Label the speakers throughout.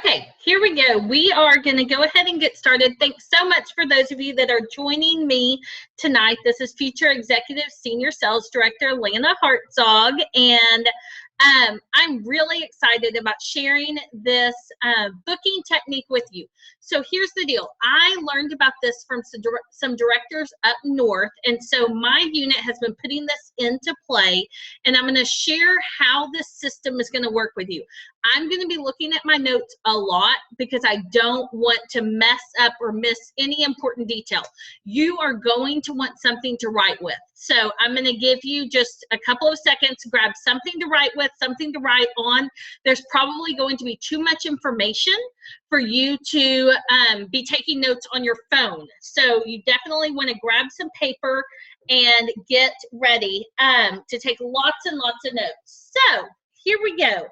Speaker 1: Okay, here we go. We are going to go ahead and get started. Thanks so much for those of you that are joining me tonight. This is Future Executive Senior Sales Director Lana Hartzog, and I'm really excited about sharing this booking technique with you. So here's the deal. I learned about this from some directors up north, and so my unit has been putting this into play, and I'm going to share how this system is going to work with you. I'm going to be looking at my notes a lot because I don't want to mess up or miss any important detail. You are going to want something to write with. So I'm going to give you just a couple of seconds to grab something to write with, something to write on. There's probably going to be too much information for you to be taking notes on your phone. So you definitely want to grab some paper and get ready to take lots and lots of notes. So here we go.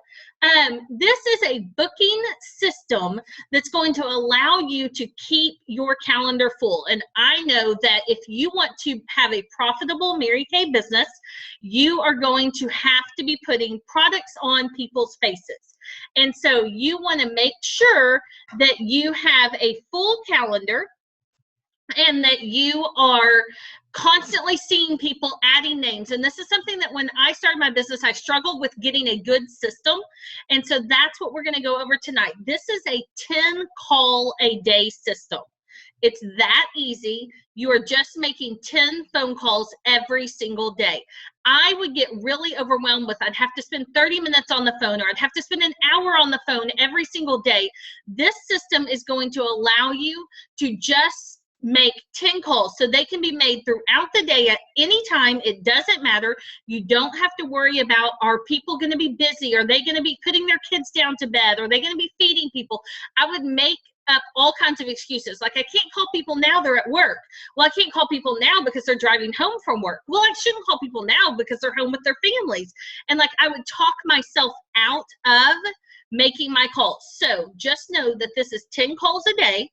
Speaker 1: This is a booking system that's going to allow you to keep your calendar full. And I know that if you want to have a profitable Mary Kay business, you are going to have to be putting products on people's faces. And so you want to make sure that you have a full calendar and that you are constantly seeing people adding names. And this is something that when I started my business, I struggled with getting a good system. And so that's what we're going to go over tonight. This is a 10 call a day system. It's that easy. You are just making 10 phone calls every single day. I would get really overwhelmed with, I'd have to spend 30 minutes on the phone, or I'd have to spend an hour on the phone every single day. This system is going to allow you to just make 10 calls, so they can be made throughout the day at any time. It doesn't matter. You don't have to worry about, are people going to be busy? Are they going to be putting their kids down to bed? Are they going to be feeding people? I would make up all kinds of excuses. Like, I can't call people now, they're at work. Well, I can't call people now because they're driving home from work. Well, I shouldn't call people now because they're home with their families. And like, I would talk myself out of making my calls. So just know that this is 10 calls a day.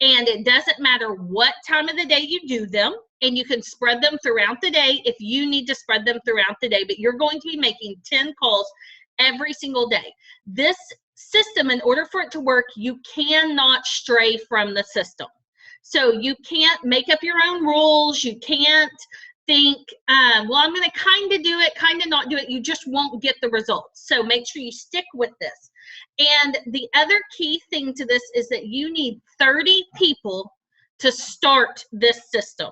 Speaker 1: And it doesn't matter what time of the day you do them, and you can spread them throughout the day if you need to spread them throughout the day, but you're going to be making 10 calls every single day. This system, in order for it to work, you cannot stray from the system. So you can't make up your own rules. You can't think, well, I'm going to kind of do it, kind of not do it. You just won't get the results. So make sure you stick with this. And the other key thing to this is that you need 30 people to start this system.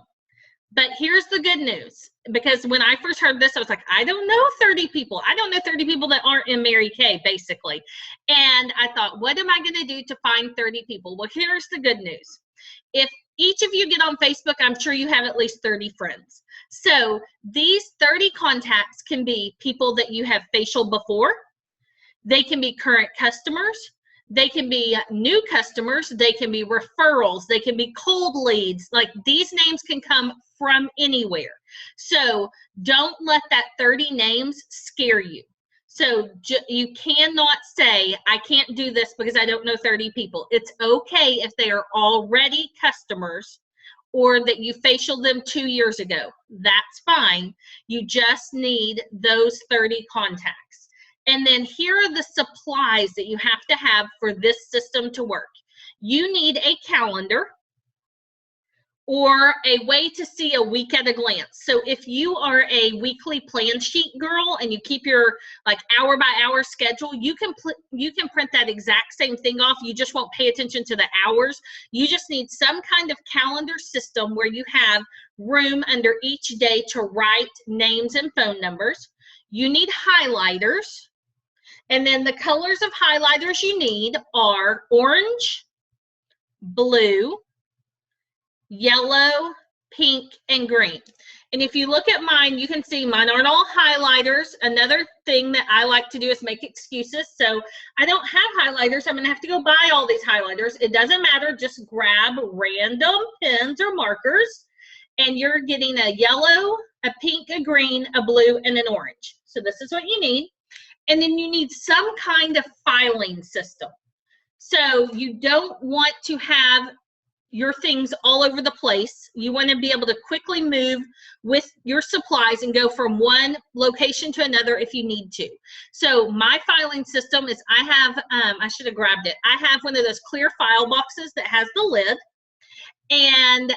Speaker 1: But here's the good news, because when I first heard this, I was like, I don't know 30 people. I don't know 30 people that aren't in Mary Kay, basically. And I thought, what am I going to do to find 30 people? Well, here's the good news. If each of you get on Facebook, I'm sure you have at least 30 friends. So these 30 contacts can be people that you have facial before. They can be current customers. They can be new customers. They can be referrals. They can be cold leads. Like, these names can come from anywhere. So don't let that 30 names scare you. So you cannot say, I can't do this because I don't know 30 people. It's okay if they are already customers or that you facialed them 2 years ago. That's fine. You just need those 30 contacts. And then here are the supplies that you have to have for this system to work. You need a calendar or a way to see a week at a glance. So if you are a weekly plan sheet girl and you keep your like hour by hour schedule, you can print that exact same thing off. You just won't pay attention to the hours. You just need some kind of calendar system where you have room under each day to write names and phone numbers. You need highlighters. And then the colors of highlighters you need are orange, blue, yellow, pink, and green. And if you look at mine, you can see mine aren't all highlighters. Another thing that I like to do is make excuses. So I don't have highlighters. I'm going to have to go buy all these highlighters. It doesn't matter. Just grab random pens or markers, and you're getting a yellow, a pink, a green, a blue, and an orange. So this is what you need. And then you need some kind of filing system. So you don't want to have your things all over the place. You want to be able to quickly move with your supplies and go from one location to another if you need to. So my filing system is, I have, I should have grabbed it. I have one of those clear file boxes that has the lid, and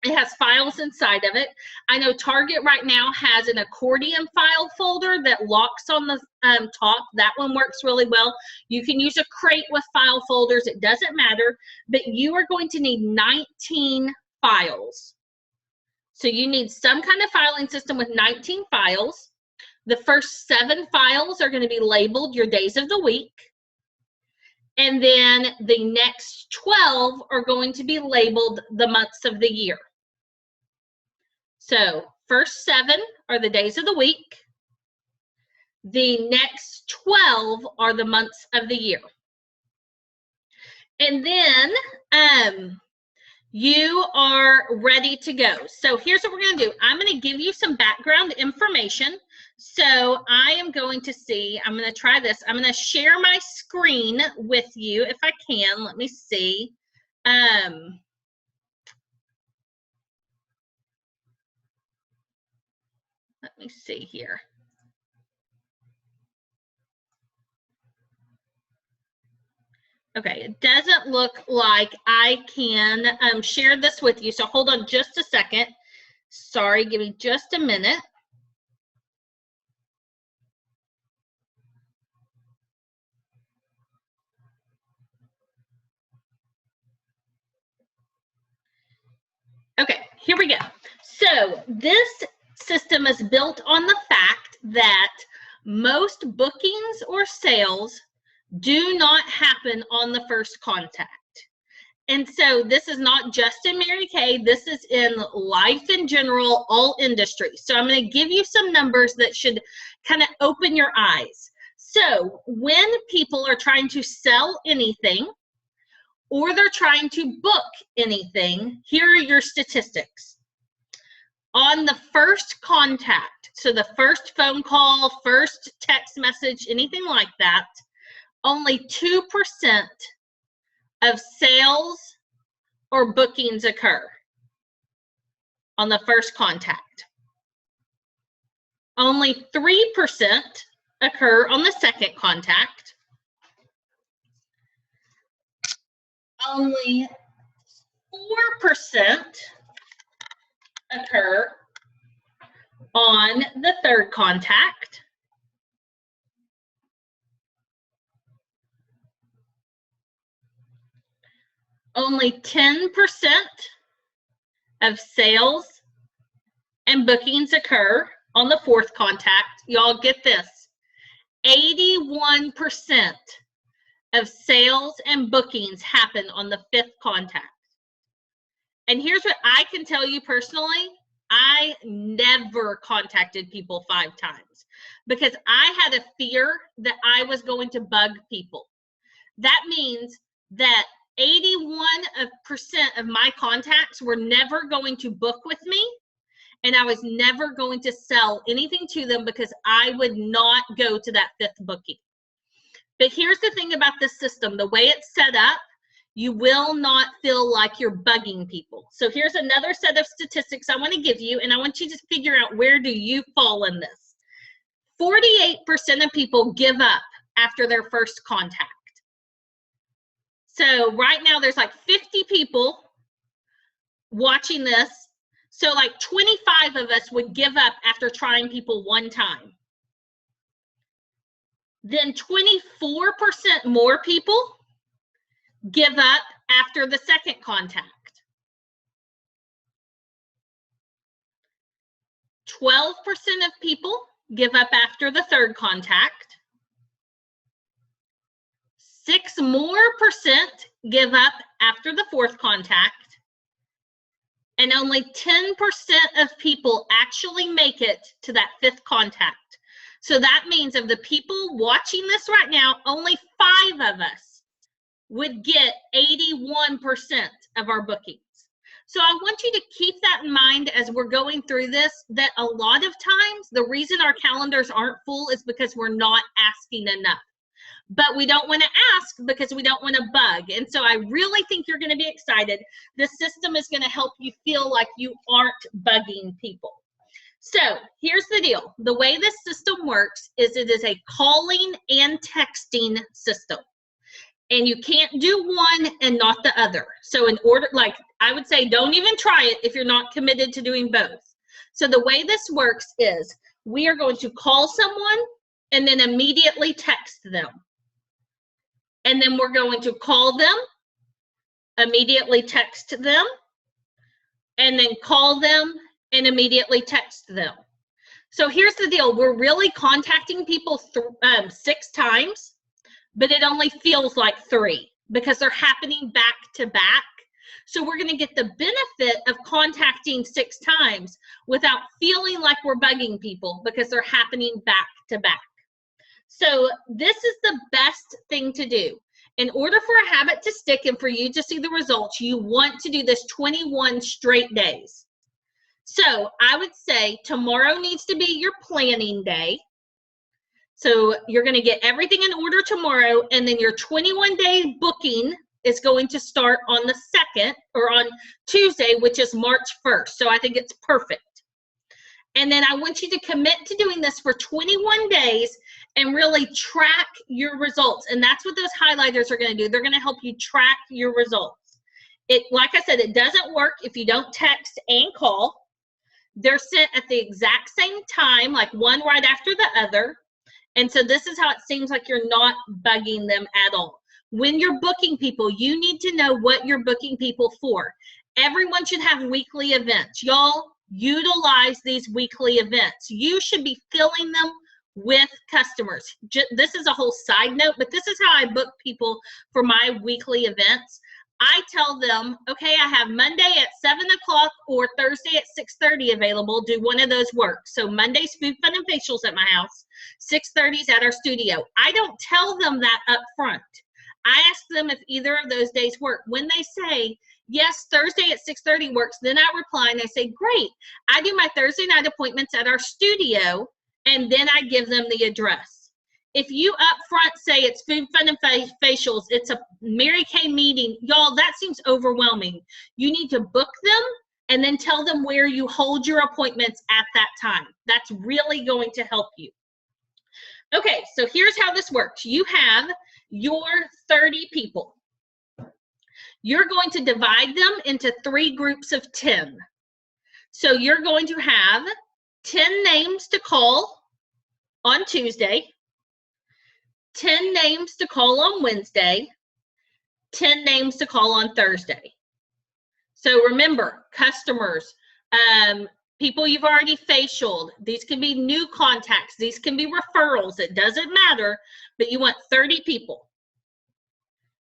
Speaker 1: it has files inside of it. I know Target right now has an accordion file folder that locks on the top. That one works really well. You can use a crate with file folders. It doesn't matter, but you are going to need 19 files. So you need some kind of filing system with 19 files. The first 7 files are going to be labeled your days of the week. And then the next 12 are going to be labeled the months of the year. So first 7 are the days of the week. The next 12 are the months of the year. And then you are ready to go. So here's what we're going to do. I'm going to give you some background information. So I am going to see, I'm going to try this. I'm going to share my screen with you if I can. Let me see. Let me see here. Okay, it doesn't look like I can share this with you. So hold on just a second. Sorry, give me just a minute. Okay, here we go. So this system is built on the fact that most bookings or sales do not happen on the first contact. And so this is not just in Mary Kay, this is in life in general, all industries. So I'm going to give you some numbers that should kind of open your eyes. So when people are trying to sell anything or they're trying to book anything, here are your statistics. On the first contact, so the first phone call, first text message, anything like that, only 2% of sales or bookings occur on the first contact. Only 3% occur on the second contact. Only 4% occur on the third contact. Only 10% of sales and bookings occur on the fourth contact. Y'all get this. 81% of sales and bookings happen on the fifth contact. And here's what I can tell you personally. I never contacted people 5 times because I had a fear that I was going to bug people. That means that 81% of my contacts were never going to book with me, and I was never going to sell anything to them because I would not go to that 5th booking. But here's the thing about this system. The way it's set up, you will not feel like you're bugging people. So here's another set of statistics I want to give you, and I want you to figure out where do you fall in this. 48% of people give up after their first contact. So right now there's like 50 people watching this. So like 25 of us would give up after trying people 1 time. Then 24% more people give up after the second contact. 12% of people give up after the third contact. 6% more give up after the fourth contact. And only 10% of people actually make it to that 5th contact. So that means of the people watching this right now, only 5 of us would get 81% of our bookings. So I want you to keep that in mind as we're going through this, that a lot of times the reason our calendars aren't full is because we're not asking enough. but we don't want to ask because we don't want to bug. And so I really think you're going to be excited. The system is going to help you feel like you aren't bugging people. So here's the deal. The way this system works is it is a calling and texting system. And you can't do one and not the other. So in order, like I would say, don't even try it if you're not committed to doing both. So the way this works is we are going to call someone and then immediately text them. And then we're going to call them, immediately text them, and then call them and immediately text them. So here's the deal. We're really contacting people 6 times, but it only feels like 3 because they're happening back to back. So we're going to get the benefit of contacting 6 times without feeling like we're bugging people because they're happening back to back. So this is the best thing to do. In order for a habit to stick and for you to see the results, you want to do this 21 straight days. So I would say tomorrow needs to be your planning day. So you're going to get everything in order tomorrow, and then your 21-day booking is going to start on the 2nd or on Tuesday, which is March 1st. So I think it's perfect. And then I want you to commit to doing this for 21 days and really track your results. And that's what those highlighters are going to do. They're going to help you track your results. Like I said, it doesn't work if you don't text and call. They're sent at the exact same time, like one right after the other. And so this is how it seems like you're not bugging them at all. When you're booking people, you need to know what you're booking people for. Everyone should have weekly events. Y'all, utilize these weekly events. You should be filling them with customers. This is a whole side note, but this is how I book people for my weekly events. I tell them, okay, I have Monday at 7 o'clock or Thursday at 6:30 available. Do one of those work? So Monday's Food, Fun, and Facials at my house. 6:30 is at our studio. I don't tell them that up front. I ask them if either of those days work. When they say, yes, Thursday at 6:30 works, then I reply and I say, great. I do my Thursday night appointments at our studio, and then I give them the address. If you up front say it's Food, Fun, and Facials, it's a Mary Kay meeting, y'all, that seems overwhelming. You need to book them and then tell them where you hold your appointments at that time. That's really going to help you. Okay, so here's how this works. You have your 30 people. You're going to divide them into 3 groups of 10. So you're going to have 10 names to call on Tuesday, 10 names to call on Wednesday, 10 names to call on Thursday. So remember, customers, people you've already facialed, these can be new contacts, these can be referrals, it doesn't matter, but you want 30 people.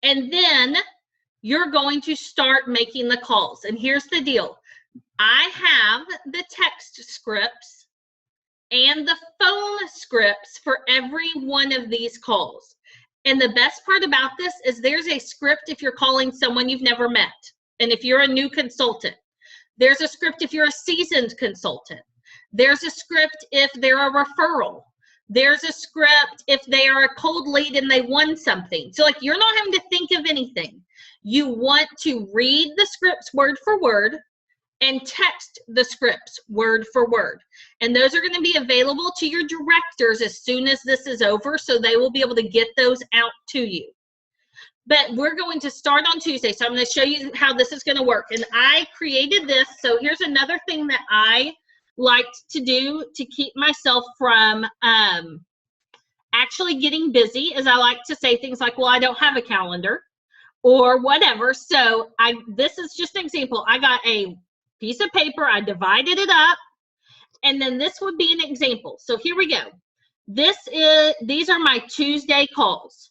Speaker 1: And then you're going to start making the calls. And here's the deal. I have the text scripts and the phone scripts for every one of these calls. And the best part about this is there's a script if you're calling someone you've never met. And if you're a new consultant, there's a script if you're a seasoned consultant. There's a script if they're a referral. There's a script if they are a cold lead and they won something. So like you're not having to think of anything. You want to read the scripts word for word and text the scripts word for word. And those are going to be available to your directors as soon as this is over, so they will be able to get those out to you. But we're going to start on Tuesday, so I'm going to show you how this is going to work. And I created this, so here's another thing that I liked to do to keep myself from actually getting busy, is I like to say things like, well, I don't have a calendar or whatever. So this is just an example. I got a piece of paper, I divided it up, and then this would be an example. So here we go. These are my Tuesday calls.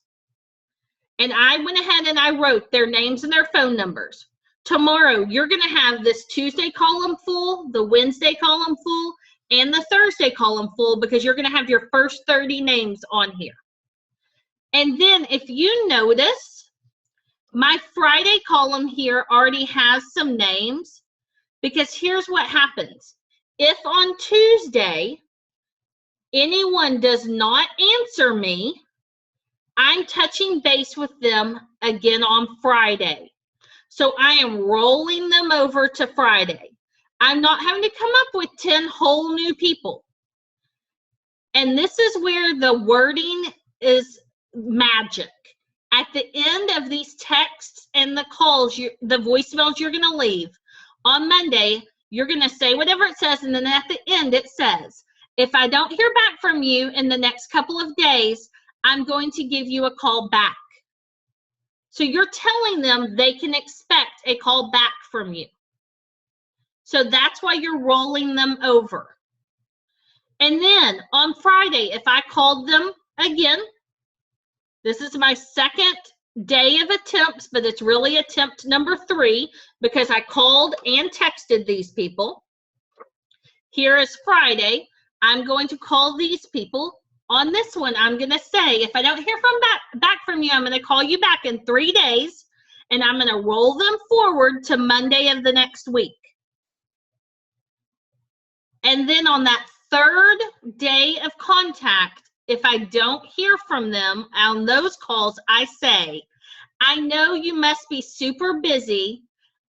Speaker 1: And I went ahead and I wrote their names and their phone numbers. Tomorrow, you're going to have this Tuesday column full, the Wednesday column full, and the Thursday column full, because you're going to have your first 30 names on here. And then if you notice, my Friday column here already has some names, because here's what happens. If on Tuesday, anyone does not answer me, I'm touching base with them again on Friday. So I am rolling them over to Friday. I'm not having to come up with 10 whole new people. And this is where the wording is magic. At the end of these texts and the calls, the voicemails you're going to leave on Monday, you're going to say whatever it says, and then at the end it says, if I don't hear back from you in the next couple of days, I'm going to give you a call back. So you're telling them they can expect a call back from you. So that's why you're rolling them over. And then on Friday, if I called them again, this is my second day of attempts, but it's really attempt number 3 because I called and texted these people. Here is Friday. I'm going to call these people. On this one, I'm going to say, if I don't hear back from you, I'm going to call you back in 3 days, and I'm going to roll them forward to Monday of the next week. And then on that third day of contact, if I don't hear from them on those calls, I say, I know you must be super busy.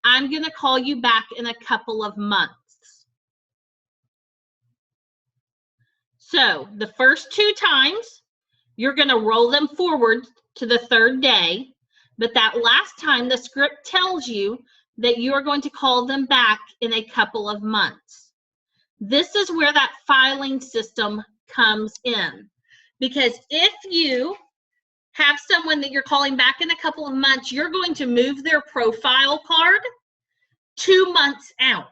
Speaker 1: I'm going to call you back in a couple of months. So the first 2 times, you're going to roll them forward to the third day. But that last time, the script tells you that you are going to call them back in a couple of months. This is where that filing system comes in. Because if you have someone that you're calling back in a couple of months, you're going to move their profile card 2 months out.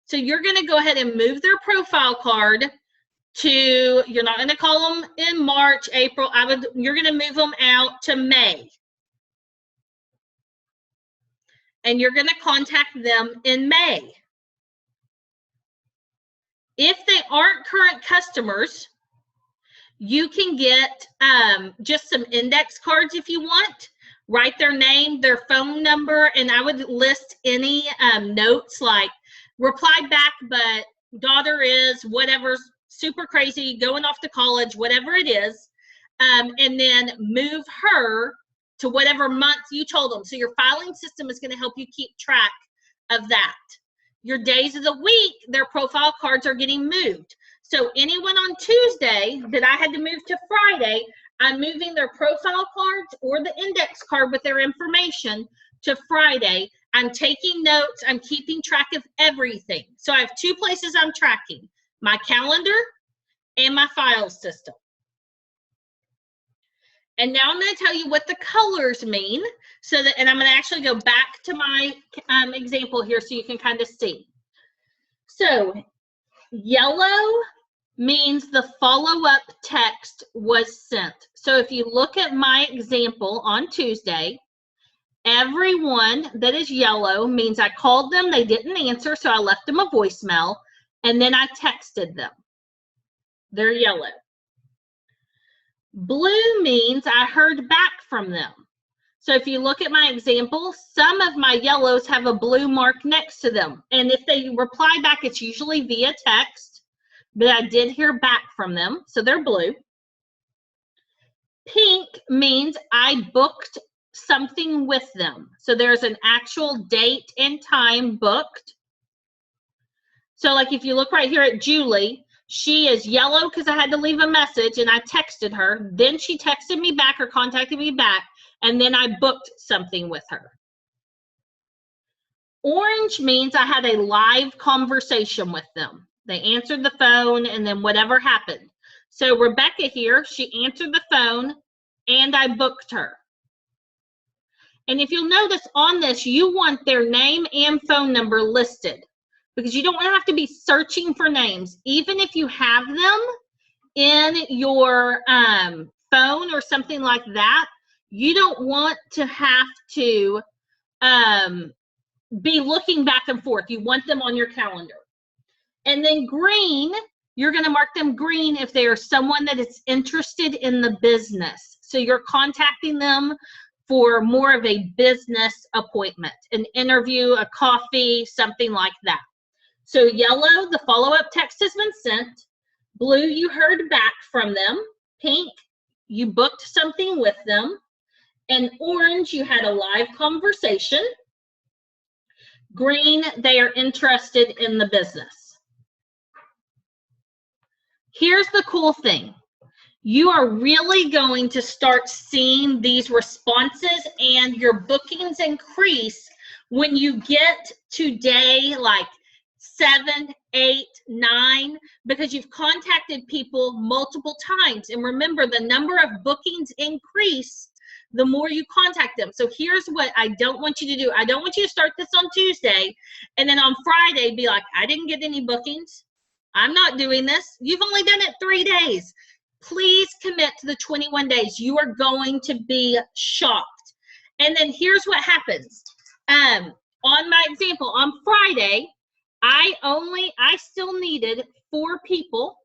Speaker 1: So you're going to go ahead and move their profile card to, you're not going to call them in March, April. You're going to move them out to May. And you're going to contact them in May. If they aren't current customers, you can get just some index cards if you want. Write their name, their phone number, and I would list any notes like reply back, but daughter is whatever's super crazy, going off to college, whatever it is, and then move her to whatever month you told them. So your filing system is going to help you keep track of that. Your days of the week, their profile cards are getting moved. So anyone on Tuesday that I had to move to Friday, I'm moving their profile cards or the index card with their information to Friday. I'm taking notes. I'm keeping track of everything. So I have 2 places I'm tracking, my calendar and my file system. And now I'm going to tell you what the colors mean. And I'm going to actually go back to my example here so you can kind of see. So yellow means the follow-up text was sent. So if you look at my example on Tuesday, everyone that is yellow means I called them, they didn't answer, so I left them a voicemail, and then I texted them. They're yellow. Blue means I heard back from them. So if you look at my example, some of my yellows have a blue mark next to them. And if they reply back, it's usually via text, but I did hear back from them, so they're blue. Pink means I booked something with them. So there's an actual date and time booked. So like if you look right here at Julie, she is yellow because I had to leave a message and I texted her. Then she texted me back or contacted me back, and then I booked something with her. Orange means I had a live conversation with them. They answered the phone and then whatever happened. So Rebecca here, she answered the phone and I booked her. And if you'll notice on this, you want their name and phone number listed because you don't want to have to be searching for names. Even if you have them in your phone or something like that, you don't want to have to be looking back and forth. You want them on your calendar. And then green, you're going to mark them green if they are someone that is interested in the business. So you're contacting them for more of a business appointment, an interview, a coffee, something like that. So yellow, the follow-up text has been sent. Blue, you heard back from them. Pink, you booked something with them. In orange, you had a live conversation. Green, they are interested in the business. Here's the cool thing. You are really going to start seeing these responses and your bookings increase when you get to day like 7, 8, 9, because you've contacted people multiple times. And remember, the number of bookings increase the more you contact them. So here's what I don't want you to do. I don't want you to start this on Tuesday and then on Friday be like, I didn't get any bookings. I'm not doing this. You've only done it 3 days. Please commit to the 21 days. You are going to be shocked. And then here's what happens. On my example, on Friday, I still needed 4 people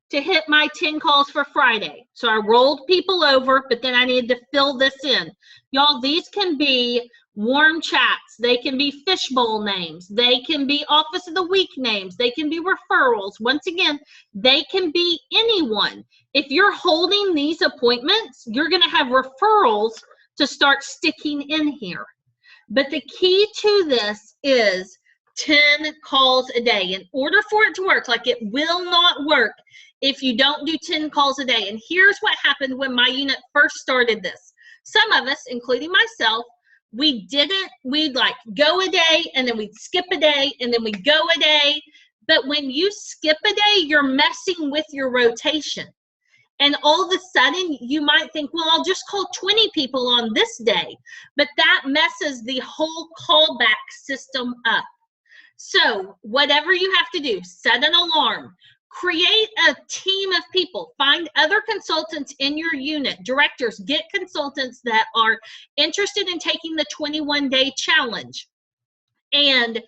Speaker 1: to hit my 10 calls for Friday. So I rolled people over, but then I needed to fill this in. Y'all, these can be warm chats. They can be fishbowl names. They can be office of the week names. They can be referrals. Once again, they can be anyone. If you're holding these appointments, you're going to have referrals to start sticking in here. But the key to this is 10 calls a day. In order for it to work, like it will not work if you don't do 10 calls a day. And here's what happened when my unit first started this. Some of us, including myself, we'd like go a day and then we'd skip a day and then we'd go a day. But when you skip a day, you're messing with your rotation. And all of a sudden, you might think, well, I'll just call 20 people on this day. But that messes the whole callback system up. So whatever you have to do, set an alarm, create a team of people, find other consultants in your unit, directors, get consultants that are interested in taking the 21-day challenge, and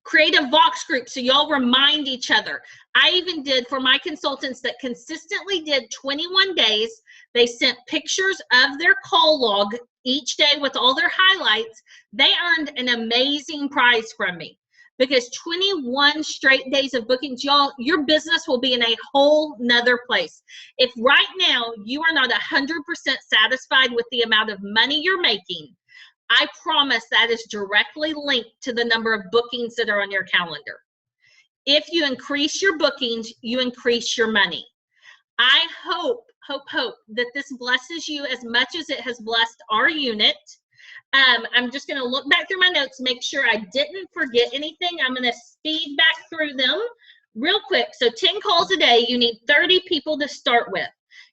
Speaker 1: create a Vox group so y'all remind each other. I even did for my consultants that consistently did 21 days, they sent pictures of their call log each day with all their highlights. They earned an amazing prize from me. Because 21 straight days of bookings, y'all, your business will be in a whole nother place. If right now you are not 100% satisfied with the amount of money you're making, I promise that is directly linked to the number of bookings that are on your calendar. If you increase your bookings, you increase your money. I hope that this blesses you as much as it has blessed our unit. I'm just going to look back through my notes, make sure I didn't forget anything. I'm going to speed back through them real quick. So 10 calls a day, you need 30 people to start with.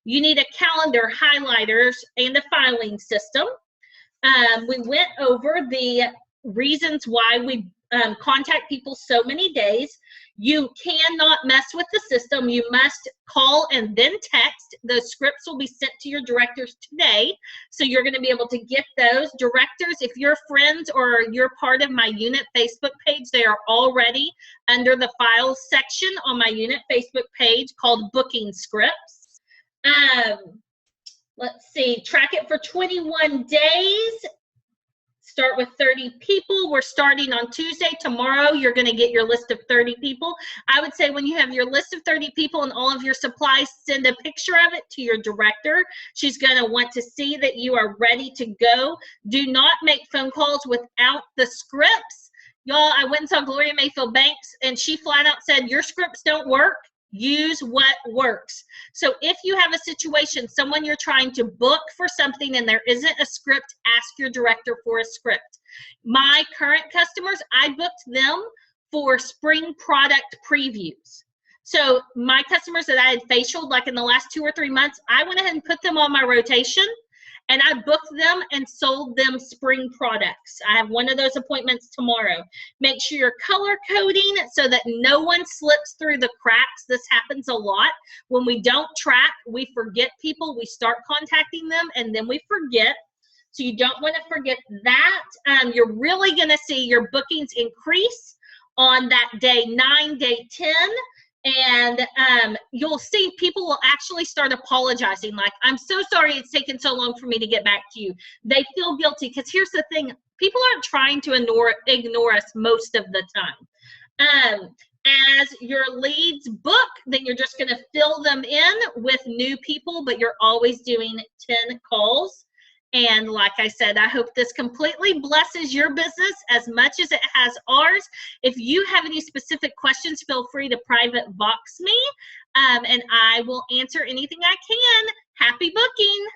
Speaker 1: You need a calendar, highlighters, and a filing system. We went over the reasons why we contact people so many days. You cannot mess with the system. You must call and then text. Those scripts will be sent to your directors today. So you're going to be able to get those. Directors, if you're friends or you're part of my unit Facebook page, they are already under the files section on my unit Facebook page called Booking Scripts. Let's see, track it for 21 days. Start with 30 people. We're starting on Tuesday. Tomorrow, you're going to get your list of 30 people. I would say when you have your list of 30 people and all of your supplies, send a picture of it to your director. She's going to want to see that you are ready to go. Do not make phone calls without the scripts. Y'all, I went and saw Gloria Mayfield Banks, and she flat out said, your scripts don't work. Use what works. So if you have a situation, someone you're trying to book for something and there isn't a script, ask your director for a script. My current customers, I booked them for spring product previews. So my customers that I had facialed like in the last 2 or 3 months, I went ahead and put them on my rotation. And I booked them and sold them spring products. I have one of those appointments tomorrow. Make sure you're color coding so that no one slips through the cracks. This happens a lot. When we don't track, we forget people. We start contacting them and then we forget. So you don't want to forget that. You're really going to see your bookings increase on that day 9, day 10. And you'll see people will actually start apologizing, like, I'm so sorry it's taken so long for me to get back to you. They feel guilty because here's the thing, people aren't trying to ignore us most of the time. as your leads book, then you're just going to fill them in with new people, but you're always doing 10 calls. And like I said, I hope this completely blesses your business as much as it has ours. If you have any specific questions, feel free to private box me, and I will answer anything I can. Happy booking.